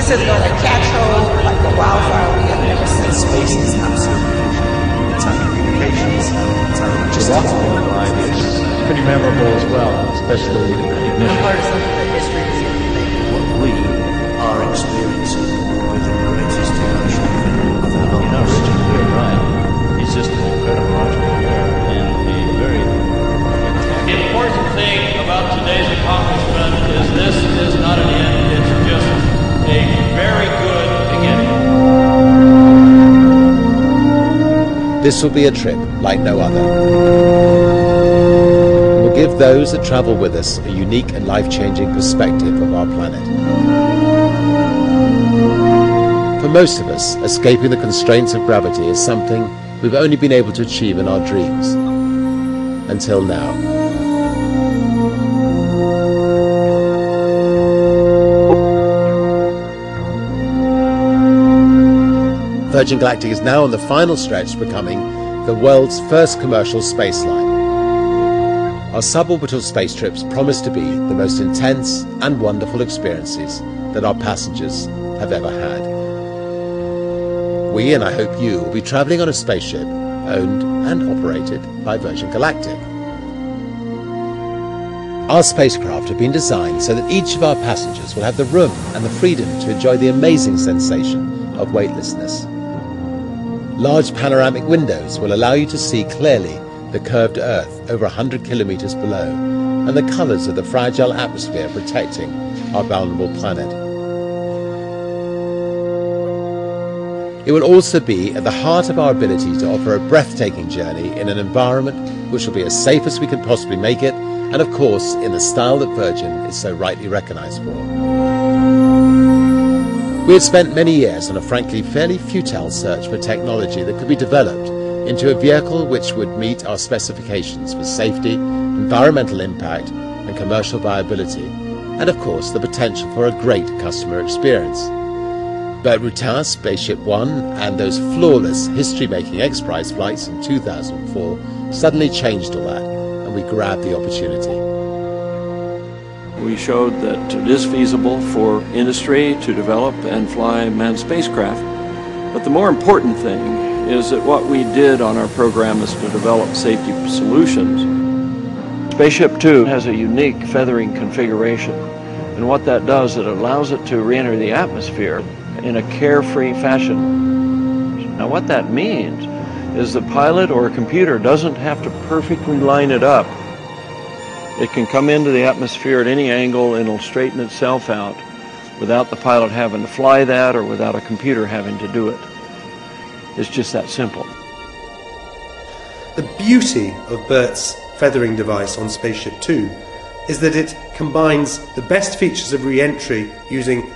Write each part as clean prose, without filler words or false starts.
This is going to catch hold like a wildfire we have never seen. Space is absolutely crucial. It's our communications, it's our logistics. It's pretty memorable as well, especially I'm part of something that history is going to make. What we are experiencing with the greatest commercial film of our You know, Richard, you're right. He's just an incredible entrepreneur and a very The important thing about today's accomplishment is this is not an end, it's just a very good beginning. This will be a trip like no other. We'll give those that travel with us a unique and life-changing perspective of our planet. For most of us, escaping the constraints of gravity is something we've only been able to achieve in our dreams. Until now. Virgin Galactic is now on the final stretch to becoming the world's first commercial space line. Our suborbital space trips promise to be the most intense and wonderful experiences that our passengers have ever had. We, and I hope you, will be travelling on a spaceship owned and operated by Virgin Galactic. Our spacecraft have been designed so that each of our passengers will have the room and the freedom to enjoy the amazing sensation of weightlessness. Large panoramic windows will allow you to see clearly the curved Earth over 100 kilometers below and the colours of the fragile atmosphere protecting our vulnerable planet. It will also be at the heart of our ability to offer a breathtaking journey in an environment which will be as safe as we can possibly make it, and of course in the style that Virgin is so rightly recognised for. We had spent many years on a frankly fairly futile search for technology that could be developed into a vehicle which would meet our specifications for safety, environmental impact and commercial viability, and of course the potential for a great customer experience. But Routin's Spaceship One and those flawless history-making X-Prize flights in 2004 suddenly changed all that, and we grabbed the opportunity. We showed that it is feasible for industry to develop and fly manned spacecraft. But the more important thing is that what we did on our program is to develop safety solutions. Spaceship Two has a unique feathering configuration. And what that does, it allows it to re-enter the atmosphere in a carefree fashion. Now what that means is the pilot or a computer doesn't have to perfectly line it up. It can come into the atmosphere at any angle and it'll straighten itself out without the pilot having to fly that or without a computer having to do it. It's just that simple. The beauty of Bert's feathering device on Spaceship Two is that it combines the best features of re-entry using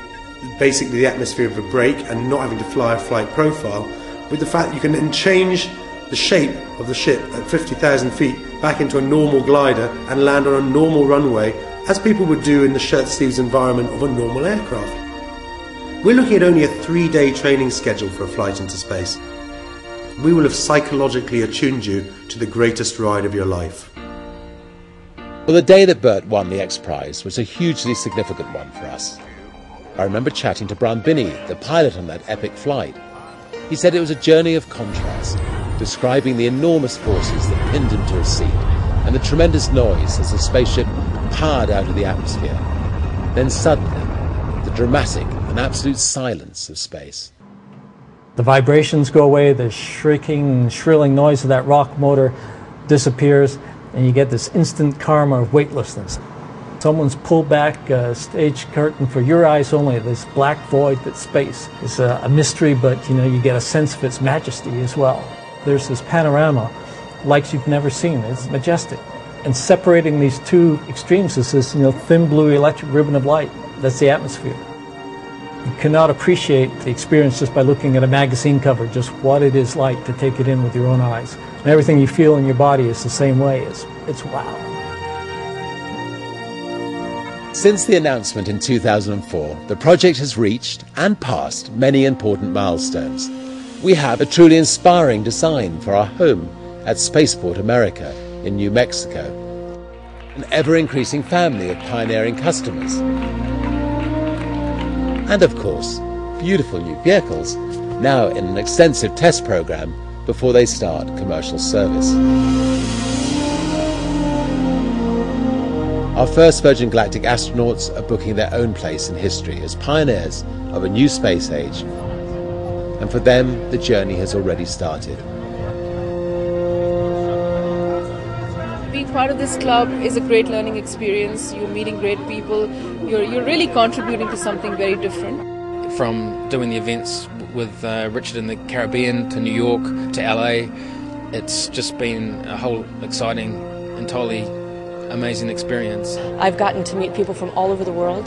basically the atmosphere of a brake and not having to fly a flight profile, with the fact that you can then change the shape of the ship at 50,000 feet back into a normal glider and land on a normal runway, as people would do in the shirt sleeves environment of a normal aircraft. We're looking at only a 3-day training schedule for a flight into space. We will have psychologically attuned you to the greatest ride of your life. Well, the day that Bert won the X-Prize was a hugely significant one for us. I remember chatting to Brian Binney, the pilot on that epic flight. He said it was a journey of contrast, describing the enormous forces that pinned him to his seat and the tremendous noise as the spaceship powered out of the atmosphere. Then suddenly, the dramatic and absolute silence of space. The vibrations go away, the shrieking, shrilling noise of that rock motor disappears, and you get this instant karma of weightlessness. Someone's pulled back a stage curtain for your eyes only, this black void that's space. It's a mystery, but you get a sense of its majesty as well. There's this panorama, like you've never seen. It's majestic. And separating these two extremes is this thin blue electric ribbon of light. That's the atmosphere. You cannot appreciate the experience just by looking at a magazine cover, just what it is like to take it in with your own eyes. And everything you feel in your body is the same way. It's wow. Since the announcement in 2004, the project has reached and passed many important milestones. We have a truly inspiring design for our home at Spaceport America in New Mexico, an ever-increasing family of pioneering customers, and of course, beautiful new vehicles, now in an extensive test program before they start commercial service. Our first Virgin Galactic astronauts are booking their own place in history as pioneers of a new space age, and for them the journey has already started. Being part of this club is a great learning experience. You're meeting great people. You're really contributing to something very different. From doing the events with Richard in the Caribbean to New York to LA, it's just been a whole exciting, entirely amazing experience. I've gotten to meet people from all over the world,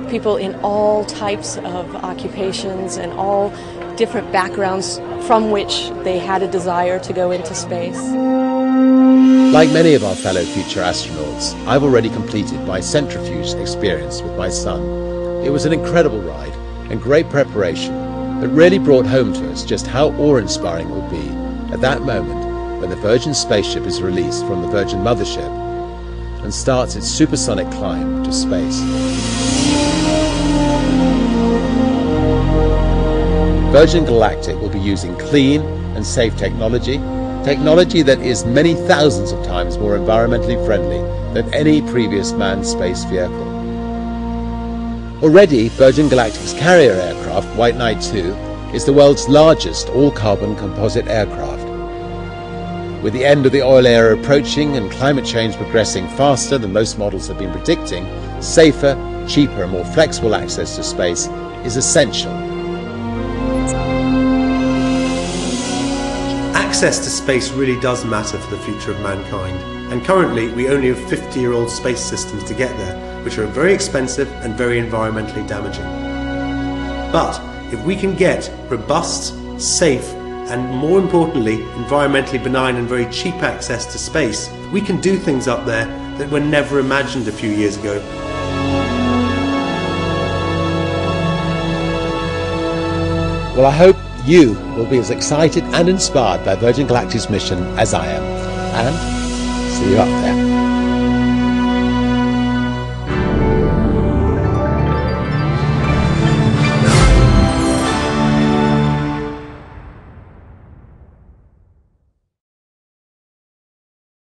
people in all types of occupations and all different backgrounds from which they had a desire to go into space. Like many of our fellow future astronauts, I've already completed my centrifuge experience with my son. It was an incredible ride and great preparation that really brought home to us just how awe-inspiring it will be at that moment when the Virgin spaceship is released from the Virgin mothership and starts its supersonic climb to space. Virgin Galactic will be using clean and safe technology that is many thousands of times more environmentally friendly than any previous manned space vehicle. Already, Virgin Galactic's carrier aircraft, White Knight 2, is the world's largest all-carbon composite aircraft. With the end of the oil era approaching and climate change progressing faster than most models have been predicting, safer, cheaper and more flexible access to space is essential. Access to space really does matter for the future of mankind, and currently we only have 50-year-old space systems to get there, which are very expensive and very environmentally damaging. But if we can get robust, safe, and more importantly, environmentally benign and very cheap access to space, we can do things up there that were never imagined a few years ago. Well, I hope you will be as excited and inspired by Virgin Galactic's mission as I am. And see you up there.